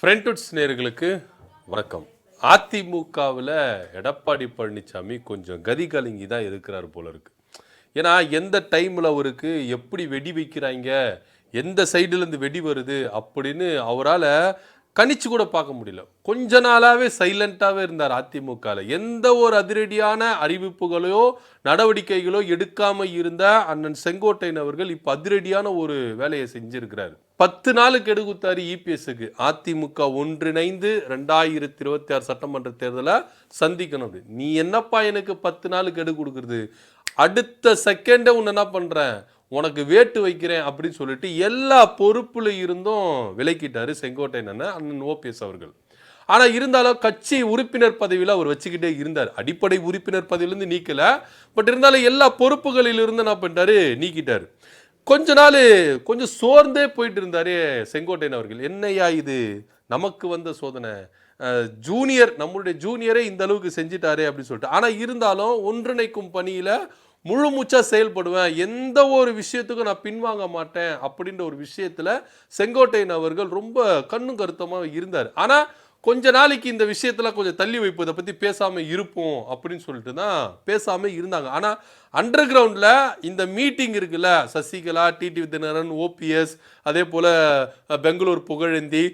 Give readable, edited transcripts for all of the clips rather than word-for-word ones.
ஃப்ரெண்ட்வுட்ஸ் நேயர்களுக்கு வணக்கம். அதிமுகவில் எடப்பாடி பழனிசாமி கொஞ்சம் கதி கலங்கி தான் இருக்கிறார் போல இருக்கு. ஏன்னா எந்த டைமில் அவருக்கு எப்படி வெடி வைக்கிறாங்க, எந்த சைடுலேருந்து வெடி வருது அப்படின்னு அவரால் கணிச்சு கூட பார்க்க முடியல. கொஞ்ச நாளாகவே சைலண்ட்டாகவே இருந்தார் அதிமுகவில். எந்த ஒரு அதிரடியான அறிவிப்புகளோ நடவடிக்கைகளோ எடுக்காமல் இருந்த அண்ணன் செங்கோட்டையன் அவர்கள் இப்போ அதிரடியான ஒரு வேலையை செஞ்சிருக்கிறார். 10 நாளுக்கு எடுகுத்தாரு இபிஎஸ்க்கு. அதிமுக ஒன்றிணைந்து 2026 சட்டமன்ற தேர்தலை சந்திக்கணும். நீ என்னப்பா எனக்கு 10 நாளுக்கு எடு கொடுக்குறது, அடுத்த செகண்டே உன்னை என்ன பண்றேன், உனக்கு வேட்டு வைக்கிறேன் அப்படின்னு சொல்லிட்டு எல்லா பொறுப்புல இருந்தும் விலக்கிட்டாரு செங்கோட்டையன் அண்ணன் ஓபிஎஸ் அவர்கள். ஆனா இருந்தாலும் கட்சி உறுப்பினர் பதவியில் அவர் வச்சுக்கிட்டே இருந்தார். அடிப்படை உறுப்பினர் பதவியிலிருந்து நீக்கல, பட் இருந்தாலும் எல்லா பொறுப்புகளில் இருந்து என்ன பண்ணிட்டாரு, நீக்கிட்டாரு. கொஞ்ச நாள் கொஞ்சம் சோர்ந்தே போயிட்டு இருந்தாரு செங்கோட்டையன் அவர்கள். என்னையா இது நமக்கு வந்த சோதனை, ஜூனியர் நம்மளுடைய ஜூனியரே இந்த அளவுக்கு செஞ்சிட்டாரு அப்படின்னு சொல்லிட்டு. ஆனா இருந்தாலும் ஒன்றிணைக்கும் பணியில முழு மூச்சா செயல்படுவேன், எந்த ஒரு விஷயத்துக்கும் நான் பின்வாங்க மாட்டேன் அப்படின்ற ஒரு விஷயத்துல செங்கோட்டையன் அவர்கள் ரொம்ப கண்ணும் கருத்தமா இருந்தார். ஆனா கொஞ்ச நாளைக்கு இந்த விஷயத்துல கொஞ்சம் தள்ளி வைப்பதை பத்தி பேசாம இருப்போம் அப்படின்னு சொல்லிட்டு தான் பேசாம இருந்தாங்க. ஆனா அண்டர் கிரவுண்ட்ல இந்த மீட்டிங் இருக்குல்ல, சசிகலா, டிடிவி தினகரன், ஓபிஎஸ், அதே போல பெங்களூர் புகழேந்தி,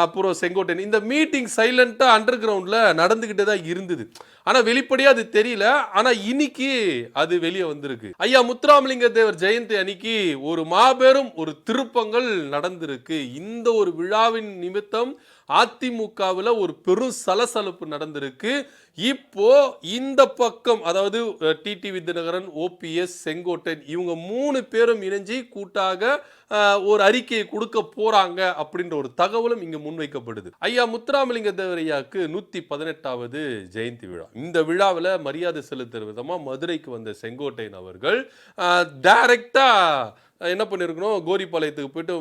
அப்புறம் செங்கோட்டையன், இந்த மீட்டிங் சைலண்டா அண்டர் கிரவுண்ட்ல நடந்துகிட்டே தான் இருந்தது. ஆனா வெளிப்படையா அது தெரியல. ஆனா இன்னைக்கு அது வெளியே வந்திருக்கு. ஐயா முத்துராமலிங்க தேவர் ஜெயந்தி அன்னைக்கு ஒரு மாபெரும் ஒரு திருப்பங்கள் நடந்திருக்கு. இந்த ஒரு விழாவின் நிமித்தம் அதிமுகவில் ஒரு பெரும் சலசலப்பு நடந்திருக்கு. இப்போ இந்த பக்கம், அதாவது டிடிவி தினகரன், ஓபிஎஸ், செங்கோட்டையன், இவங்க 3 பேரும் இணைஞ்சு கூட்டாக ஒரு அறிக்கையை கொடுக்க போறாங்க அப்படின்ற ஒரு தகவலும் இங்க முன்வைக்கப்படுது. ஐயா முத்துராமலிங்க தேவர் ஐயாவுக்கு 118வது ஜெயந்தி விழா. இந்த விழாவில் மரியாதை செலுத்துற விதமா மதுரைக்கு வந்த செங்கோட்டையன் அவர்கள் டைரக்டா என்ன பண்ணிருக்கணும், கோரிப்பாளையத்துக்கு போயிட்டு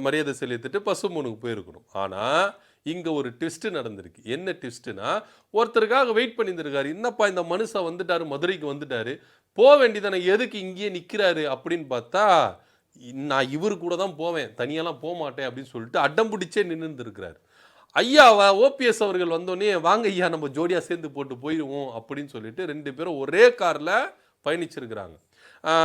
மரியாதை செலுத்திட்டு பசும்பொனுக்கு போயிருக்கணும். ஆனா இங்க ஒரு ட்விஸ்ட் நடந்திருக்கு. என்ன ட்விஸ்ட்னா, ஒருத்தருக்காக வெயிட் பண்ணியிருந்திருக்காரு. என்னப்பா இந்த மனுஷன் வந்துட்டாரு, மதுரைக்கு வந்துட்டாரு, போக வேண்டியதானே, எதுக்கு இங்கேயே நிக்கிறாரு அப்படின்னு பார்த்தா, நான் இவரு கூட தான் போவேன், தனியெல்லாம் போக மாட்டேன் அப்படின்னு சொல்லிட்டு அடம் பிடிச்சே நின்று இருக்கிறார். ஐயாவா ஓபிஎஸ் அவர்கள் வந்தோடனே, வாங்க ஐயா நம்ம ஜோடியா சேர்ந்து போட்டு போயிடுவோம் அப்படின்னு சொல்லிட்டு 2 பேரும் ஒரே கார்ல பயணிச்சிருக்கிறாங்க.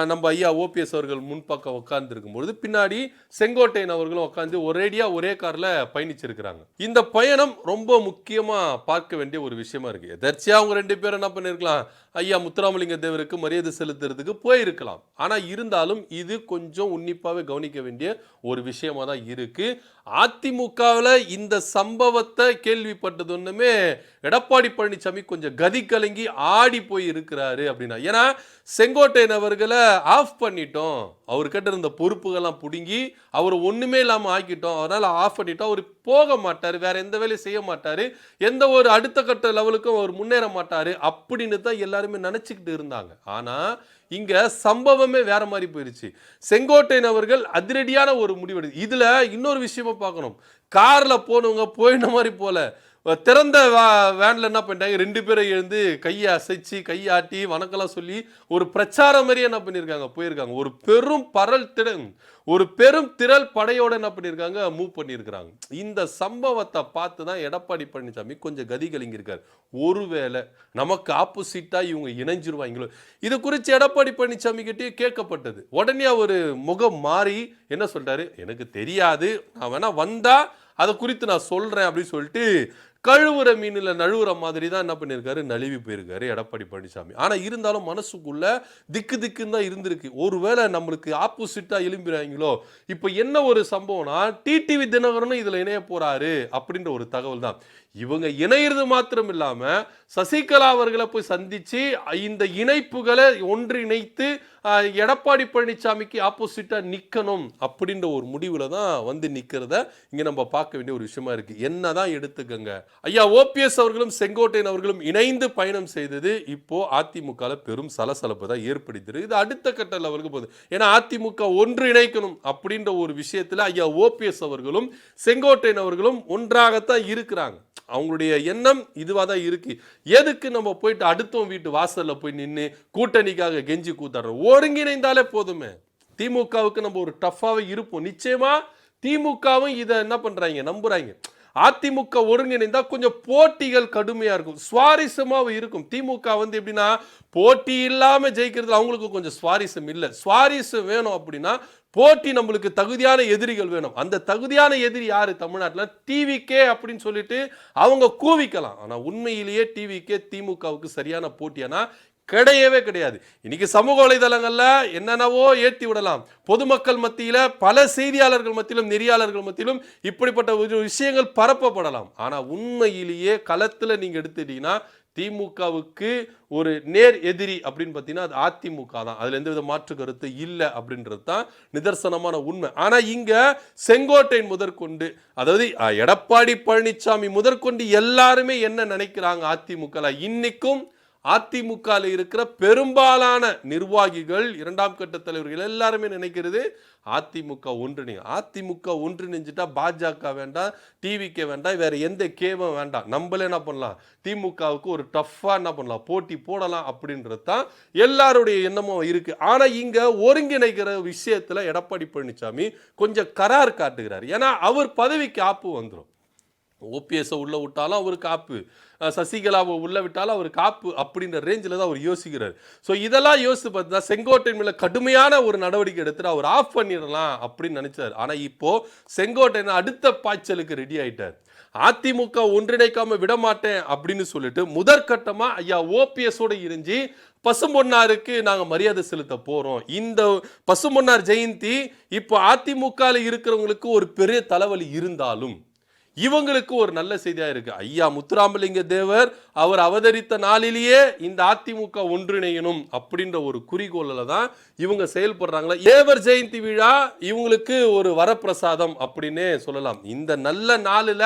நம்ம ஐயா ஓபிஎஸ் அவர்கள் முன்பக்கம் உட்கார்ந்து இருக்கும்போது பின்னாடி செங்கோட்டையன் அவர்களும் உட்காந்து ஒரேடியா ஒரே கார்ல பயணிச்சிருக்கிறாங்க. இந்த பயணம் ரொம்ப முக்கியமா பார்க்க வேண்டிய ஒரு விஷயமா இருக்கு. எதர்ச்சியா அவங்க 2 பேரும் என்ன பண்ணிருக்கலாம், ஐயா முத்துராமலிங்க தேவருக்கு மரியாதை செலுத்துறதுக்கு போயிருக்கலாம். ஆனா இருந்தாலும் இது கொஞ்சம் உன்னிப்பாவே கவனிக்க வேண்டிய ஒரு விஷயமா தான் இருக்கு. அதிமுகவில் இந்த சம்பவத்தை கேள்விப்பட்டது ஒண்ணுமே எடப்பாடி பழனிசாமி கொஞ்சம் கதி கலங்கி ஆடி போய் இருக்கிறாரு அப்படின்னா. ஏன்னா செங்கோட்டையன் அவர்களை ஆஃப் பண்ணிட்டோம், அவர்கிட்ட இருந்த பொறுப்புகள்லாம் பிடுங்கி அவர் ஒண்ணுமே இல்லாம ஆக்கிட்டோம், அதனால ஆஃப் பண்ணிட்டோம், அவர் போக மாட்டாரு, வேற எந்த வேலையும் செய்ய மாட்டாரு, எந்த ஒரு அடுத்த கட்ட லெவலுக்கும் அவர் முன்னேற மாட்டாரு அப்படின்னு தான் எல்லாருமே நினைச்சுக்கிட்டு இருந்தாங்க. ஆனா இங்க சம்பவமே வேற மாதிரி போயிருச்சு. செங்கோட்டையன் அவர்கள் அதிரடியான ஒரு முடிவு. இதுல இன்னொரு விஷயமா பார்க்கணும். கார்ல போனவங்க போயின மாதிரி போல திறந்த வேன்ல என்ன பண்ணிட்டாங்க, 2 பேரும் எழுந்து கையை அசைச்சு கையாட்டி வணக்கம்லாம் சொல்லி ஒரு பிரச்சாரம் மாதிரி என்ன பண்ணிருக்காங்க, போயிருக்காங்க. ஒரு பெரும் திரள் படையோட என்ன பண்ணிருக்காங்க, மூவ் பண்ணிருக்காங்க. இந்த சம்பவத்தை பார்த்து தான் எடப்பாடி பழனிசாமி கொஞ்சம் கதி கலங்கியிருக்காரு. ஒருவேளை நமக்கு ஆப்போசிட்டா இவங்க இணைஞ்சிருவாங்களோ, இது குறித்து எடப்பாடி பழனிசாமி கிட்டே கேட்கப்பட்டது. உடனே அவர் முகம் மாறி என்ன சொல்றாரு, எனக்கு தெரியாது, நான் வேணா வந்தா அதை குறித்து நான் சொல்றேன் அப்படின்னு சொல்லிட்டு கழுவுற மீனில் நழுவுற மாதிரி தான் என்ன பண்ணியிருக்காரு, நழுவி போயிருக்காரு எடப்பாடி பழனிசாமி. ஆனால் இருந்தாலும் மனசுக்குள்ள திக்கு திக்குன்னு தான் இருந்திருக்கு. ஒருவேளை நம்மளுக்கு ஆப்போசிட்டாக எழும்பிறாங்களோ. இப்போ என்ன ஒரு சம்பவம்னா, டிடிவி தினகரனும் இதில் இணைய போறாரு அப்படின்ற ஒரு தகவல் தான். இவங்க இணையிறது மாத்திரம் இல்லாம சசிகலா அவர்களை போய் சந்திச்சு இந்த இணைப்புகளை ஒன்றிணைத்து எடப்பாடி பழனிசாமிக்கு ஆப்போசிட்டா நிக்கணும் அப்படின்ற ஒரு முடிவுல தான் வந்து நிக்கிறத இங்க நம்ம பார்க்க வேண்டிய ஒரு விஷயமா இருக்கு. என்னதான் எடுத்துக்கங்க, ஐயா ஓபிஎஸ் அவர்களும் செங்கோட்டையன் அவர்களும் இணைந்து பயணம் செய்தது இப்போ அதிமுக பெரும் சலசலப்பு தான் ஏற்படுத்திருக்கு. இது அடுத்த கட்ட லெவலுக்கு போகுது. ஏன்னா அதிமுக ஒன்று இணைக்கணும் அப்படின்ற ஒரு விஷயத்துல ஐயா ஓபிஎஸ் அவர்களும் செங்கோட்டையன் அவர்களும் ஒன்றாகத்தான் இருக்கிறாங்க. அவங்களுடைய எண்ணம் இதுவாக தான் இருக்கு. எதுக்கு நம்ம போயிட்டு அடுத்தவங்க வீட்டு வாசல்ல போய் நின்று கூட்டணிக்காக கெஞ்சி கூத்தாடுறோம், ஒருங்கிணைந்தாலே போதுமே. திமுகவுக்கு நம்ம ஒரு டஃப்பாவே இருப்போம். நிச்சயமா திமுகவும் இதை என்ன பண்றாங்க, நம்புறாங்க. அதிமுக ஒருங்கிணைந்தா கொஞ்சம் போட்டிகள் கடுமையா இருக்கும், சுவாரஸ்யமாவும் இருக்கும். திமுக வந்து எப்படின்னா போட்டி இல்லாம ஜெயிக்கிறது அவங்களுக்கு கொஞ்சம் சுவாரஸ்யம் இல்லை. சுவாரஸ்யம் வேணும் அப்படின்னா போட்டி நம்மளுக்கு தகுதியான எதிரிகள் வேணும். அந்த தகுதியான எதிரி யாரு தமிழ்நாட்டில்? டிவிகே அப்படின்னு சொல்லிட்டு அவங்க கூவிக்கலாம். ஆனா உண்மையிலேயே டிவிகே திமுகவுக்கு சரியான போட்டியானா கிடையவே கிடையாது. இன்னைக்கு சமூக வலைதளங்கள்ல என்னென்னவோ ஏற்றி விடலாம். பொதுமக்கள் மத்தியில பல செய்தியாளர்கள் மத்தியிலும் நெறியாளர்கள் மத்தியிலும் இப்படிப்பட்ட விஷயங்கள் பரப்பப்படலாம். ஆனா உண்மையிலேயே களத்துல நீங்க எடுத்துட்டீங்கன்னா திமுகவுக்கு ஒரு நேர் எதிரி அப்படின்னு பார்த்தீங்கன்னா அது அதிமுக தான். அதுல எந்த வித மாற்று கருத்து இல்லை அப்படின்றது தான் நிதர்சனமான உண்மை. ஆனா இங்க செங்கோட்டையன் முதற்கொண்டு, அதாவது எடப்பாடி பழனிசாமி முதற்கொண்டு எல்லாருமே என்ன நினைக்கிறாங்க அதிமுக இன்னைக்கும் அதிமுக இருக்கிற பெரும்பாலான நிர்வாகிகள், இரண்டாம் கட்ட தலைவர்கள் எல்லாருமே நினைக்கிறது அதிமுக ஒன்றிணையும். அதிமுக ஒன்றிணைஞ்சிட்டா பாஜக வேண்டாம், டிவிகே வேண்டாம், வேற எந்த கேவும் வேண்டாம், நம்மளே என்ன பண்ணலாம், திமுகவுக்கு ஒரு டஃப்பா என்ன பண்ணலாம், போட்டி போடலாம் அப்படின்றது தான் எல்லாருடைய எண்ணமும் இருக்கு. ஆனா இங்க ஒருங்கிணைக்கிற விஷயத்துல எடப்பாடி பழனிசாமி கொஞ்சம் கரார் காட்டுகிறார். ஏன்னா அவர் பதவிக்கு ஆப்பு வந்துடும். ஓபிஎஸ் உள்ள விட்டாலும் அவருக்கு ஆப்பு, சசிகலாவை உள்ள விட்டாலும் அவர் காப்பு அப்படின்ற ரேஞ்சில் தான் அவர் யோசிக்கிறார். ஸோ இதெல்லாம் யோசித்து பார்த்தா செங்கோட்டையன் மேலே கடுமையான ஒரு நடவடிக்கை எடுத்துட்டு அவர் ஆஃப் பண்ணிடலாம் அப்படின்னு நினைச்சார். ஆனால் இப்போ செங்கோட்டையன் அடுத்த பாய்ச்சலுக்கு ரெடி ஆயிட்டார். அதிமுக ஒன்றிணைக்காம விடமாட்டேன் அப்படின்னு சொல்லிட்டு முதற்கட்டமா ஐயா ஓபிஎஸோட இணைஞ்சி பசும்பொன்னாருக்கு நாங்க மரியாதை செலுத்த போறோம். இந்த பசும்பொன்னார் ஜெயந்தி இப்போ அதிமுக இருக்கிறவங்களுக்கு ஒரு பெரிய தலைவலி இருந்தாலும் இவங்களுக்கு ஒரு நல்ல செய்தியா இருக்கு. ஐயா முத்துராமலிங்க தேவர் அவர் அவதரித்த நாளிலேயே இந்த அதிமுக ஒன்றிணையணும் அப்படின்ற ஒரு குறிக்கோளில் தான் இவங்க செயல்படுறாங்களா. தேவர் ஜெயந்தி விழா இவங்களுக்கு ஒரு வரப்பிரசாதம் அப்படின்னே சொல்லலாம். இந்த நல்ல நாளில்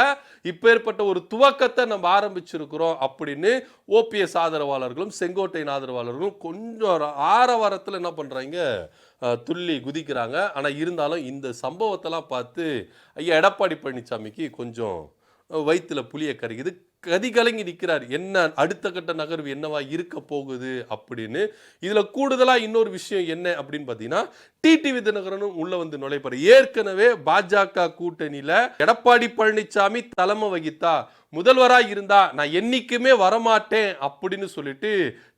இப்பேற்பட்ட ஒரு துவக்கத்தை நம்ம ஆரம்பிச்சிருக்கிறோம் அப்படின்னு ஓபிஎஸ் ஆதரவாளர்களும் செங்கோட்டையன் ஆதரவாளர்களும் கொஞ்சம் ஆரவாரத்தில் என்ன பண்றாங்க, துள்ளி குதிக்கிறாங்க. ஆனால் இருந்தாலும் இந்த சம்பவத்தெல்லாம் பார்த்து ஐயா எடப்பாடி பழனிசாமிக்கு கொஞ்சம் வயிற்றுல புளிய கரைக்குது, கதி கலங்கி நிற்கிறார். என்ன அடுத்த கட்ட நகர்வு என்னவா இருக்க போகுது அப்படின்னு. இதுல கூடுதலா இன்னொரு விஷயம் என்ன அப்படின்னு பார்த்தீங்கன்னா டிடிவி தினகரனும் உள்ள வந்து நுழைப்பாரு. ஏற்கனவே பாஜக கூட்டணியில எடப்பாடி பழனிசாமி தலைமை வகித்தா முதல்வராக இருந்தா நான் என்னைக்குமே வரமாட்டேன் அப்படின்னு சொல்லிட்டு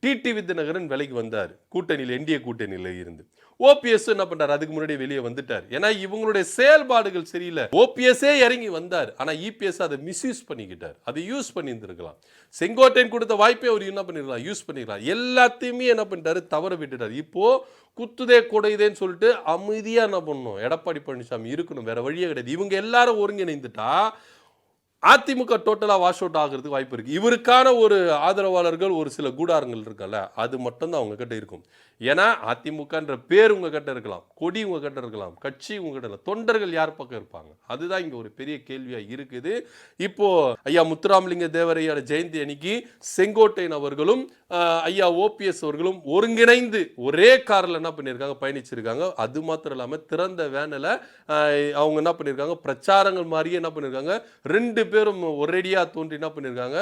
டிடிவி தினகரன் விலைக்கு வந்தார் கூட்டணியில், என்டிஏ கூட்டணியில இருந்து. ஓபிஎஸ் என்ன பண்றாரு, அதுக்கு முன்னாடி வெளியே வந்துட்டார். ஏன்னா இவங்களுடைய செயல்பாடுகள் சரியில்லை. ஓபிஎஸ்ஏ இறங்கி வந்தார், ஆனா இபிஎஸ் அதை மிஸ்யூஸ் பண்ணிக்கிட்டார். அதை யூஸ் பண்ணி இருந்திருக்கலாம். செங்கோட்டையன் கொடுத்த வாய்ப்பை அவர் என்ன பண்ணிருக்கலாம், யூஸ் பண்ணிருக்கலாம். எல்லாத்தையுமே என்ன பண்ணிட்டாரு, தவற விட்டுட்டார். இப்போ குத்துதே கொடையுதேன்னு சொல்லிட்டு அமைதியா என்ன பண்ணணும், எடப்பாடி பழனிசாமி இருக்கணும், வேற வழியே கிடையாது. இவங்க எல்லாரும் ஒருங்கிணைந்துட்டா அதிமுக டோட்டலா வாஷ் அவுட் ஆகிறதுக்கு வாய்ப்பு இருக்கு. இவருக்கான ஒரு ஆதரவாளர்கள் ஒரு சில கூடாரங்கள் இருக்குல்ல, அது மட்டும் தான் அவங்க கிட்ட இருக்கும். ஏன்னா அதிமுகன்ற பேர் உங்க கிட்ட இருக்கலாம், கொடி உங்க கிட்ட இருக்கலாம், கட்சி உங்க கிட்ட இருக்கலாம், தொண்டர்கள் யார் பக்கம் இருப்பாங்க, அதுதான் இங்க ஒரு பெரிய கேள்வியா இருக்குது. இப்போ ஐயா முத்துராமலிங்க தேவரையோட ஜெயந்தி அன்னைக்கு செங்கோட்டையன் அவர்களும் ஐயா ஓபிஎஸ் அவர்களும் ஒருங்கிணைந்து ஒரே கார்ல என்ன பண்ணியிருக்காங்க, பயணிச்சிருக்காங்க. அது மாத்திரம் இல்லாம திறந்த வேனில் அவங்க என்ன பண்ணியிருக்காங்க, பிரச்சாரங்கள் மாதிரியே என்ன பண்ணியிருக்காங்க, ரெண்டு பேரும் ஒரேடியா தோன்றி என்ன பண்ணியிருக்காங்க,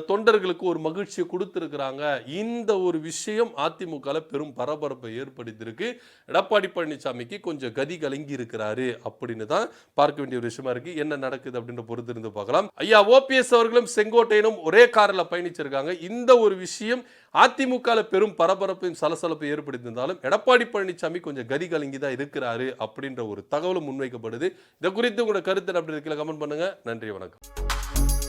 தொண்டர்களுக்கு ஒரு மகிழ்ச்சியை கொடுத்திருக்கிறாங்க. இந்த ஒரு விஷயம் அதிமுக பெரும் பரபரப்பை ஏற்படுத்தியிருக்கு. எடப்பாடி பழனிசாமிக்கு கொஞ்சம் கதி கலங்கி இருக்கிறாரு அப்படின்னு தான் பார்க்க வேண்டிய ஒரு விஷயமா இருக்கு. என்ன நடக்குது அப்படின்ற பொறுத்து இருந்து பார்க்கலாம். ஐயா ஓபிஎஸ் அவர்களும் செங்கோட்டையனும் ஒரே காரில் பயணிச்சிருக்காங்க. இந்த ஒரு விஷயம் அதிமுக பெரும் பரபரப்பையும் சலசலப்பை ஏற்படுத்தியிருந்தாலும் எடப்பாடி பழனிசாமி கொஞ்சம் கதி கலங்கி தான் இருக்கிறாரு அப்படின்ற ஒரு தகவலும் முன்வைக்கப்படுது. இதை குறித்து உங்களோட கருத்து அப்படி கமெண்ட் பண்ணுங்க. நன்றி, வணக்கம்.